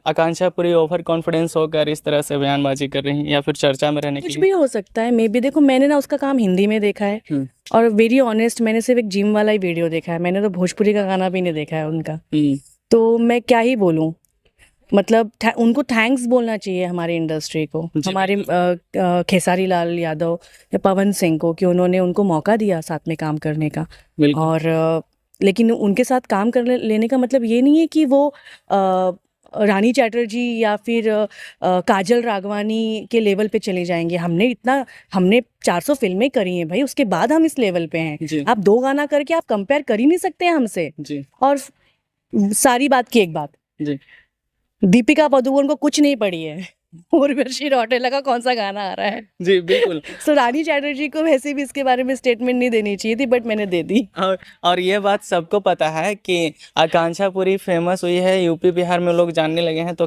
आकांक्षा पूरी over confidence होकर इस तरह से बयानबाजी कर रही हैं या फिर चर्चा में रहने के कुछ लिए? भी हो सकता है, मे बी। देखो, मैंने ना उसका काम हिंदी में देखा है और वेरी ऑनेस्ट, मैंने सिर्फ एक जिम वाला ही वीडियो देखा है। मैंने तो भोजपुरी का गाना भी नहीं देखा है उनका। तो मैं क्या ही बोलूं। मतलब उनको थैंक्स बोलना चाहिए हमारी इंडस्ट्री को, जी, हमारे खेसारी लाल यादव या पवन सिंह को, कि उन्होंने उनको मौका दिया साथ में काम करने का। बिल्कुल। और लेकिन उनके साथ काम कर लेने का मतलब ये नहीं है कि वो रानी चैटर्जी या फिर काजल राघवानी के लेवल पे चले जाएंगे। हमने 400 फिल्में करी हैं भाई, उसके बाद हम इस लेवल पे हैं। जी। आप 2 गाना करके आप कंपेयर कर ही नहीं सकते हैं हमसे। जी। और सारी बात की एक बात, जी। दीपिका पादुकोण को कुछ नहीं पड़ी है। उर्वशी रौटेला का कौन सा गाना आ रहा है? जी, बिल्कुल। सो रानी चैटर्जी को वैसे भी इसके बारे में स्टेटमेंट नहीं देनी चाहिए थी, बट मैंने दे दी। और ये बात सबको पता है कि आकांक्षा पूरी फेमस हुई है, यूपी बिहार में लोग जानने लगे हैं, तो